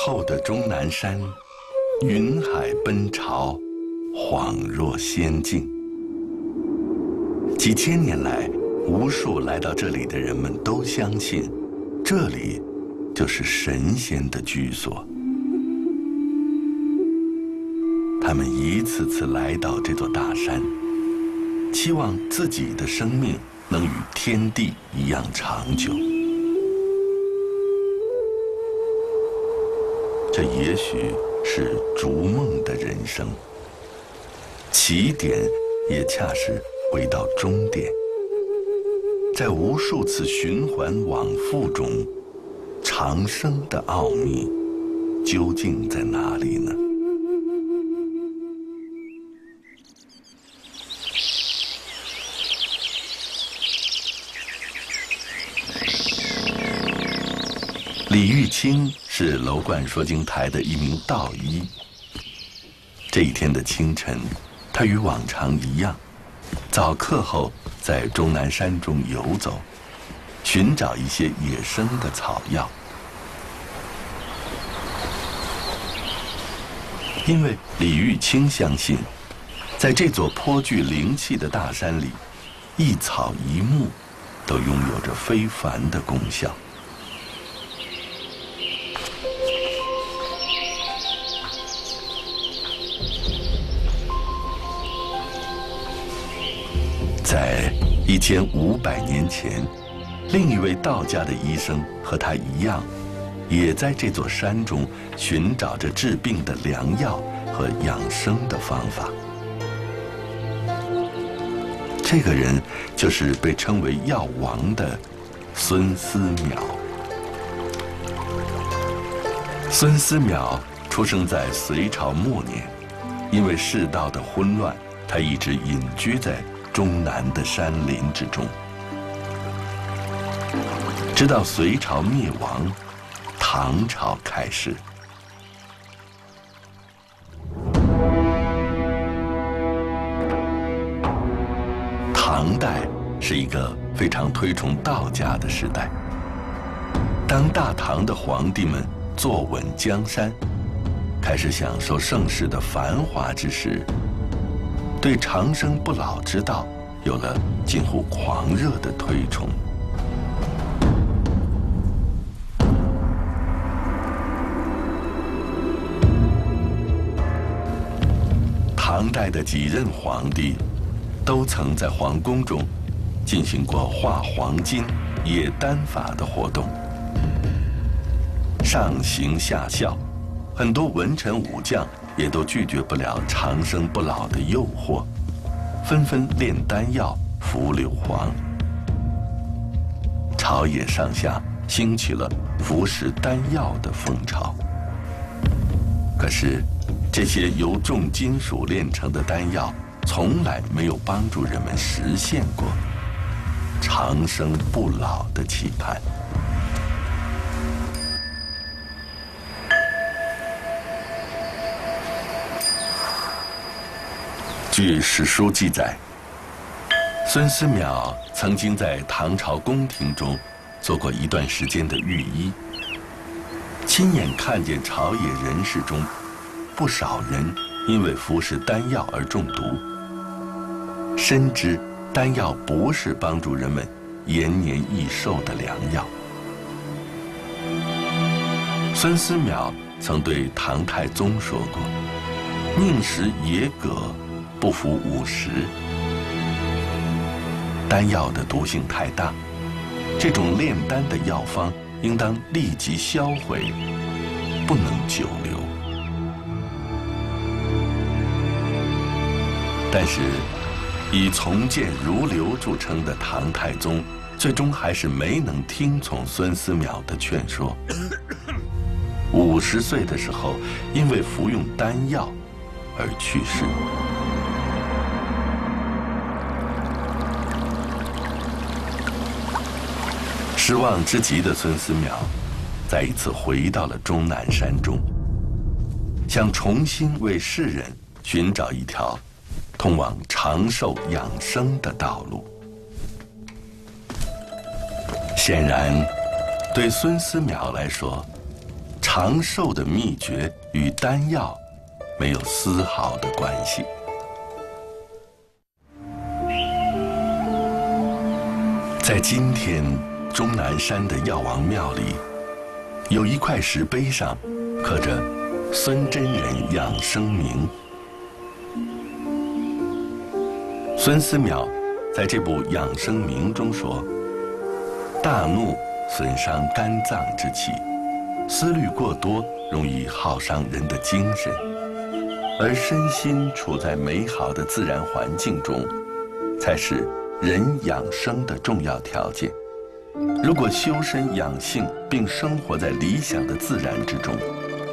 后的终南山，云海奔潮，恍若仙境。几千年来，无数来到这里的人们都相信，这里就是神仙的居所。他们一次次来到这座大山，期望自己的生命能与天地一样长久。这也许是逐梦的人生，起点也恰是回到终点。在无数次循环往复中，长生的奥秘究竟在哪里呢？李玉清是楼观说经台的一名道医。这一天的清晨，他与往常一样，早课后在终南山中游走，寻找一些野生的草药。因为李玉清相信，在这座颇具灵气的大山里，一草一木都拥有着非凡的功效。在1500年前，另一位道家的医生和他一样，也在这座山中寻找着治病的良药和养生的方法。这个人就是被称为药王的孙思邈。孙思邈出生在隋朝末年，因为世道的混乱，他一直隐居在终南的山林之中，直到隋朝灭亡，唐朝开始。唐代是一个非常推崇道家的时代。当大唐的皇帝们坐稳江山，开始享受盛世的繁华之时，对长生不老之道有了近乎狂热的推崇。唐代的几任皇帝都曾在皇宫中进行过画黄金、冶丹法的活动，上行下效，很多文臣武将也都拒绝不了长生不老的诱惑，纷纷炼丹药、服硫磺。朝野上下兴起了服食丹药的风潮。可是，这些由重金属炼成的丹药，从来没有帮助人们实现过长生不老的期盼。据史书记载，孙思邈曾经在唐朝宫廷中做过一段时间的御医，亲眼看见朝野人士中不少人因为服食丹药而中毒，深知丹药不是帮助人们延年益寿的良药。孙思邈曾对唐太宗说过：“宁食野葛，不服50。”丹药的毒性太大，这种炼丹的药方应当立即销毁，不能久留。但是，以从谏如流著称的唐太宗，最终还是没能听从孙思邈的劝说。50岁的时候，因为服用丹药而去世。失望之极的孙思邈，再一次回到了终南山中，想重新为世人寻找一条通往长寿养生的道路。显然，对孙思邈来说，长长寿的秘诀与丹药没有丝毫的关系。在今天终南山的药王庙里，有一块石碑上刻着孙真人养生铭。孙思邈在这部养生铭中说：大怒损伤肝脏之气，思虑过多容易耗伤人的精神，而身心处在美好的自然环境中，才是人养生的重要条件。如果修身养性，并生活在理想的自然之中，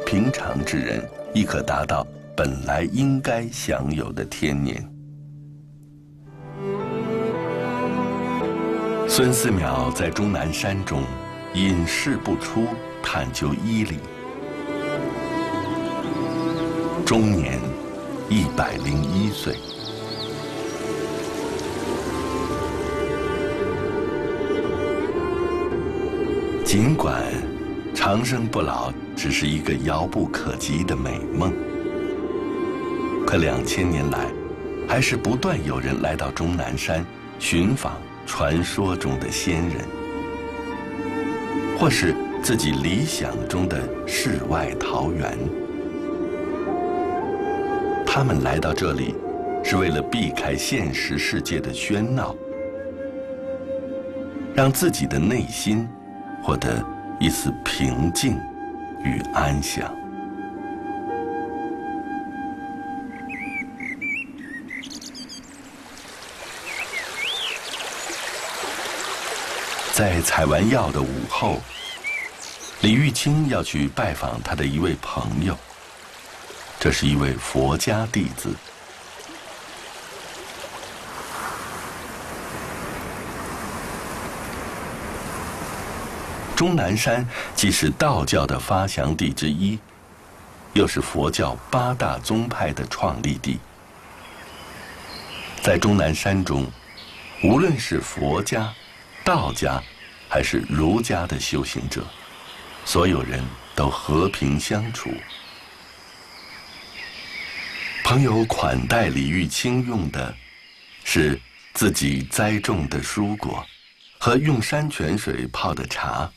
平常之人亦可达到本来应该享有的天年。孙思邈在终南山中隐士不出，探究医理，终年101岁。尽管长生不老只是一个遥不可及的美梦，可2000年来，还是不断有人来到终南山寻访传说中的仙人，或是自己理想中的世外桃源。他们来到这里，是为了避开现实世界的喧闹，让自己的内心获得一丝平静与安详。在采完药的午后，李玉清要去拜访他的一位朋友，这是一位佛家弟子。终南山既是道教的发祥地之一，又是佛教8大宗派的创立地。在终南山中，无论是佛家、道家还是儒家的修行者，所有人都和平相处。朋友款待李玉清用的是自己栽种的蔬果和用山泉水泡的茶。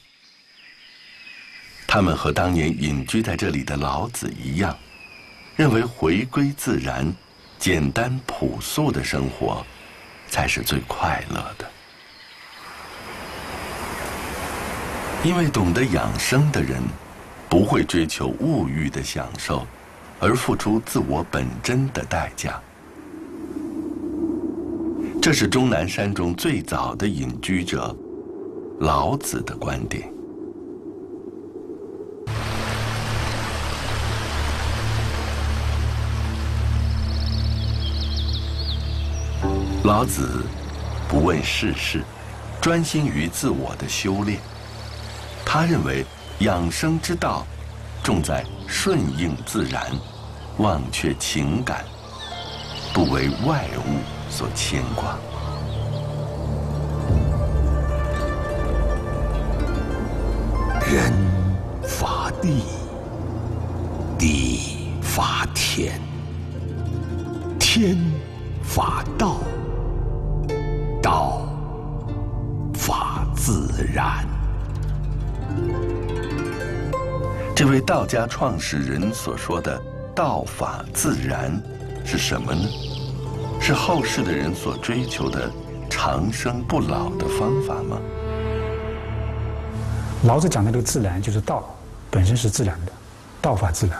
他们和当年隐居在这里的老子一样，认为回归自然、简单朴素的生活才是最快乐的。因为懂得养生的人，不会追求物欲的享受，而付出自我本真的代价。这是终南山中最早的隐居者老子的观点。老子不问世事，专心于自我的修炼。他认为养生之道重在顺应自然，忘却情感，不为外物所牵挂。人法地，地法天，天法道，道法自然。这位道家创始人所说的道法自然是什么呢？是后世的人所追求的长生不老的方法吗？老子讲的这个自然，就是道本身是自然的，道法自然。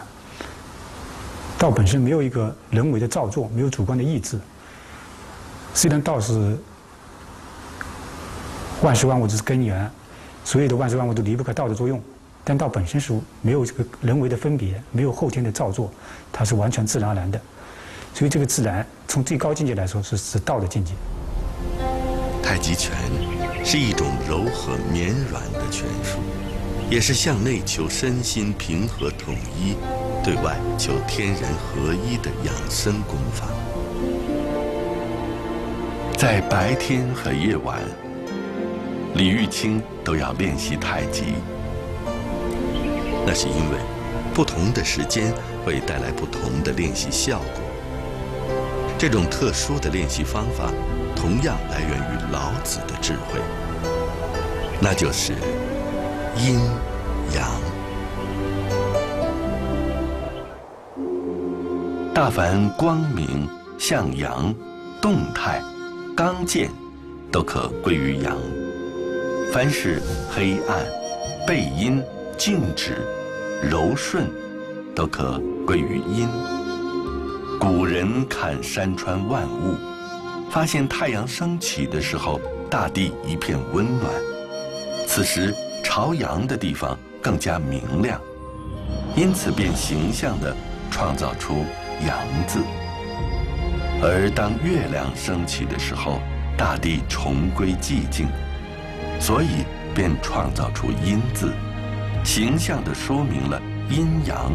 道本身没有一个人为的造作，没有主观的意志。虽然道是万事万物之根源，所有的万事万物都离不开道的作用，但道本身是没有这个人为的分别，没有后天的造作，它是完全自然而然的。所以这个自然从最高境界来说是道的境界。太极拳是一种柔和绵软的拳术，也是向内求身心平和统一，对外求天人合一的养生功法。在白天和夜晚，李玉清都要练习太极。那是因为不同的时间会带来不同的练习效果。这种特殊的练习方法同样来源于老子的智慧，那就是阴阳。大凡光明、向阳、动态、刚健，都可归于阳；凡是黑暗、背阴、静止、柔顺，都可归于阴。古人看山川万物，发现太阳升起的时候，大地一片温暖，此时朝阳的地方更加明亮，因此便形象地创造出阳字。而当月亮升起的时候，大地重归寂静，所以便创造出阴字，形象地说明了阴阳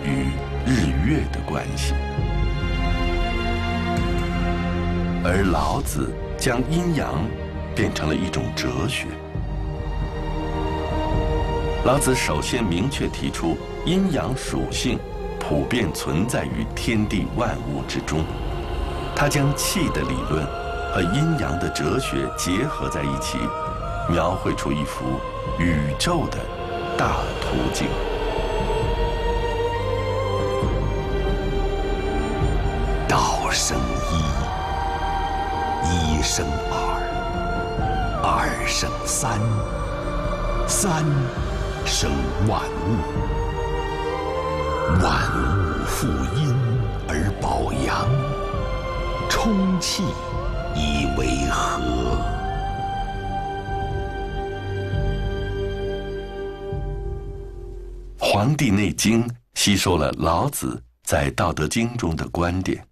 与日月的关系。而老子将阴阳变成了一种哲学。老子首先明确提出阴阳属性普遍存在于天地万物之中，他将气的理论和阴阳的哲学结合在一起，描绘出一幅宇宙的大图景。道生一，一生二，二生三，三生万物。万物负阴而保阳，充气以为和。《黄帝内经》吸收了老子在《道德经》中的观点，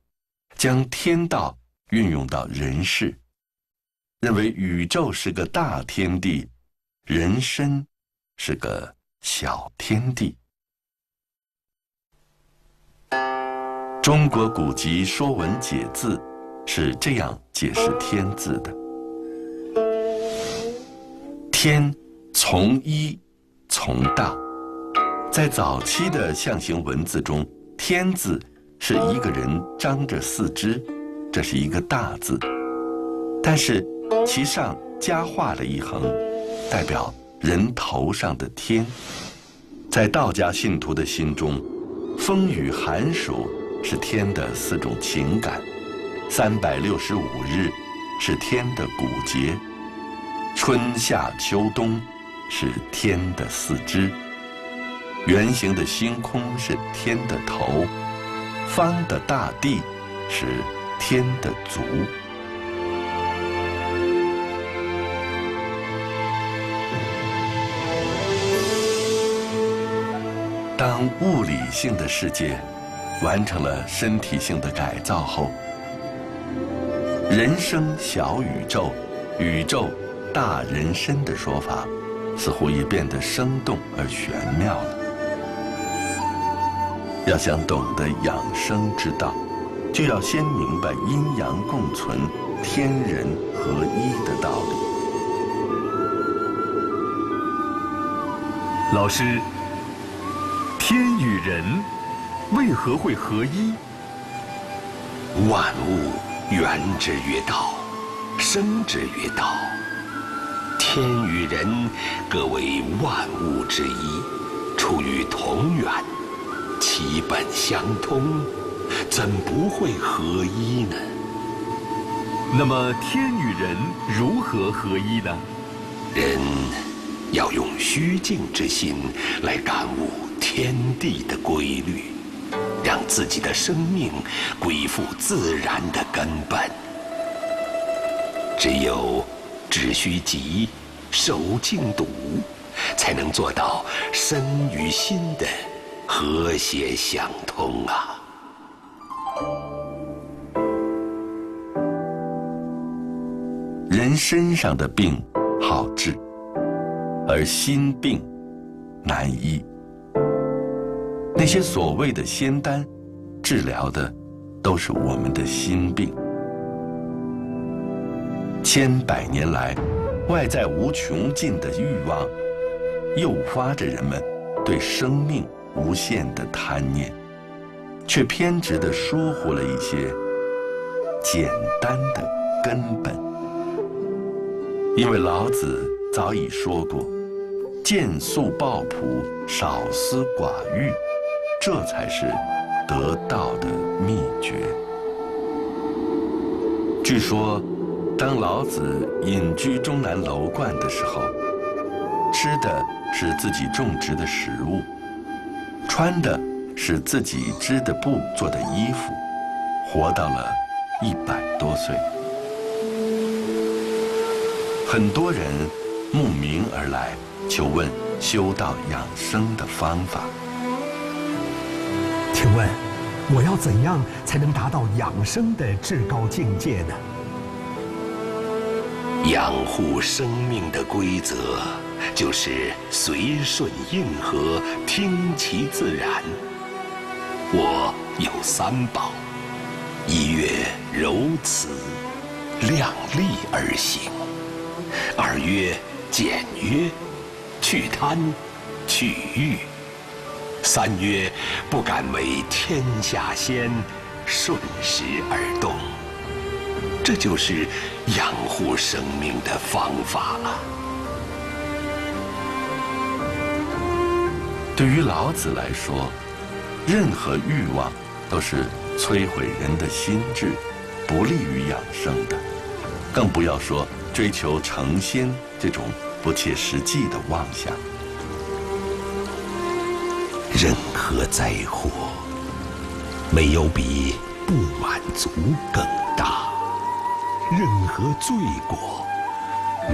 将天道运用到人世，认为宇宙是个大天地，人身是个小天地。中国古籍《说文解字》是这样解释天字的：天从一从道。在早期的象形文字中，天字是一个人张着四肢，这是一个大字，但是其上加画了一横，代表人头上的天。在道家信徒的心中，风雨寒暑是天的4种情感，365日是天的古节，春夏秋冬是天的4肢，圆形的星空是天的头，方的大地是天的足。当物理性的世界完成了身体性的改造后，人生小宇宙，宇宙大人身的说法，似乎也变得生动而玄妙了。要想懂得养生之道，就要先明白阴阳共存、天人合一的道理。老师，天与人为何会合一？万物源之曰道，生之曰道。天与人各为万物之一，出于同源，其本相通，怎不会合一呢？那么天与人如何合一呢？人要用虚静之心来感悟天地的规律，让自己的生命归附自然的根本。只有止虚极，守静笃，才能做到身与心的和谐相通啊！人身上的病好治，而心病难医。那些所谓的仙丹，治疗的都是我们的心病。千百年来，外在无穷尽的欲望，诱发着人们对生命无限的贪念，却偏执地疏忽了一些简单的根本。因为老子早已说过，见素抱朴，少思寡欲，这才是得道的秘诀。据说，当老子隐居终南楼观的时候，吃的是自己种植的食物，穿的是自己织的布做的衣服，活到了100多岁。很多人慕名而来，求问修道养生的方法。请问，我要怎样才能达到养生的至高境界呢？养护生命的规则，就是随顺应和，听其自然。我有3宝：一曰柔慈，量力而行；二曰简约，去贪去欲；三曰不敢为天下先，顺时而动。这就是养护生命的方法了。对于老子来说，任何欲望都是摧毁人的心智，不利于养生的，更不要说追求成仙这种不切实际的妄想。任何灾祸，没有比不满足更大；任何罪过，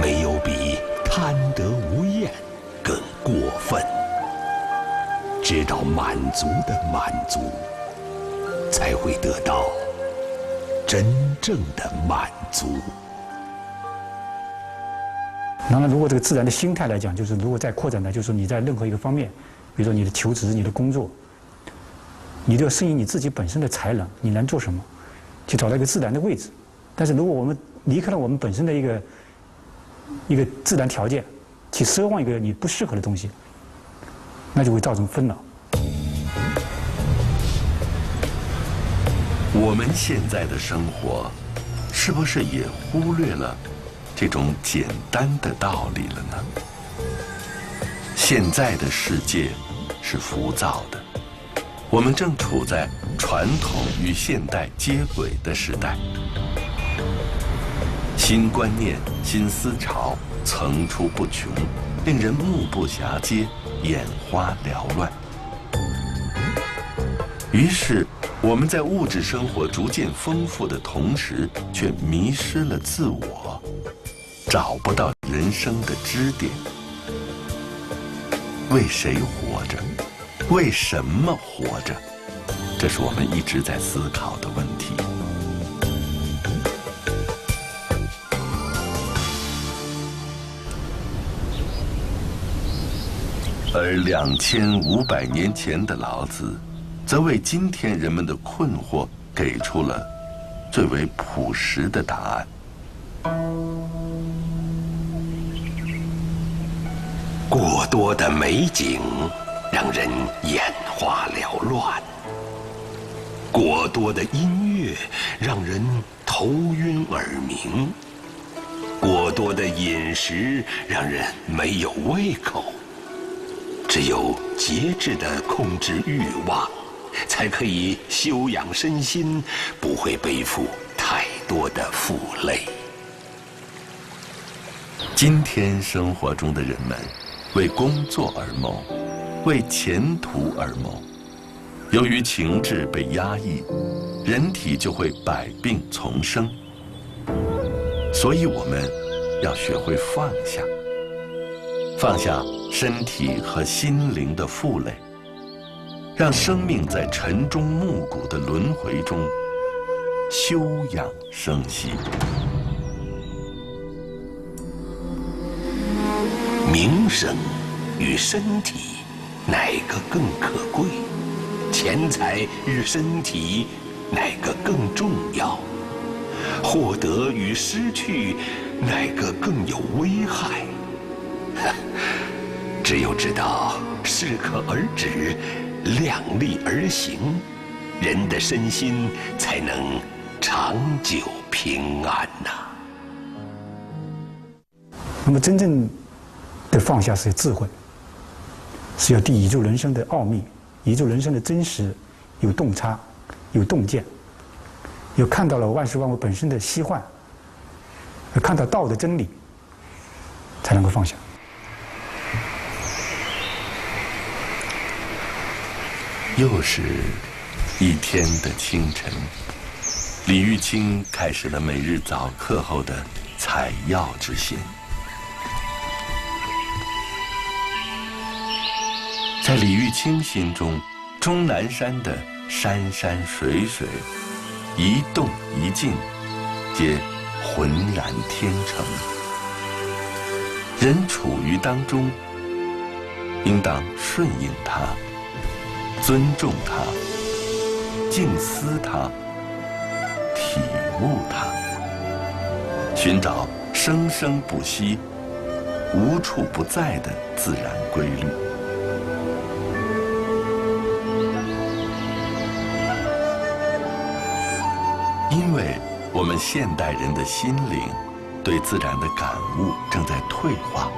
没有比贪得无厌更过分。知道满足的满足，才会得到真正的满足。当然，如果这个自然的心态来讲，就是如果再扩展呢，就是说你在任何一个方面，比如说你的求职、你的工作，你都要适应你自己本身的才能，你能做什么，去找到一个自然的位置。但是如果我们离开了我们本身的一个自然条件，去奢望一个你不适合的东西，那就会造成纷扰。我们现在的生活，是不是也忽略了这种简单的道理了呢？现在的世界是浮躁的，我们正处在传统与现代接轨的时代，新观念、新思潮层出不穷，令人目不暇接，眼花缭乱。于是，我们在物质生活逐渐丰富的同时，却迷失了自我，找不到人生的支点。为谁活着？为什么活着？这是我们一直在思考的问题。而2500年前的老子，则为今天人们的困惑给出了最为朴实的答案。过多的美景让人眼花缭乱，过多的音乐让人头晕耳鸣，过多的饮食让人没有胃口。只有节制地控制欲望，才可以修养身心，不会背负太多的负累。今天生活中的人们为工作而谋，为前途而谋。由于情志被压抑，人体就会百病丛生。所以我们要学会放下，放下身体和心灵的负累，让生命在晨钟暮鼓的轮回中休养生息。名声与身体，哪个更可贵？钱财与身体，哪个更重要？获得与失去，哪个更有危害？只有知道适可而止，量力而行，人的身心才能长久平安呐。那么真正的放下是智慧，是要对宇宙人生的奥秘、宇宙人生的真实有洞察、有洞见，有看到了万事万物本身的虚幻，看到道的真理，才能够放下。又是一天的清晨，李玉清开始了每日早课后的采药之行。在李玉清心中，终南山的山山水水，一动一静，皆浑然天成。人处于当中，应当顺应它，尊重它，静思它，体悟它，寻找生生不息、无处不在的自然规律。因为我们现代人的心灵对自然的感悟正在退化，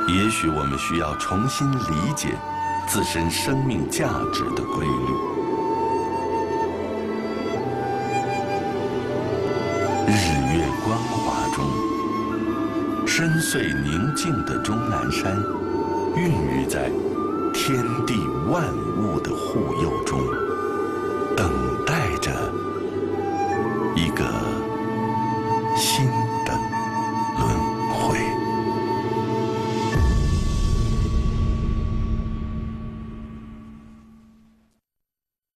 也许我们需要重新理解自身生命价值的规律。日月光华中，深邃宁静的终南山，孕育在天地万物的护佑中。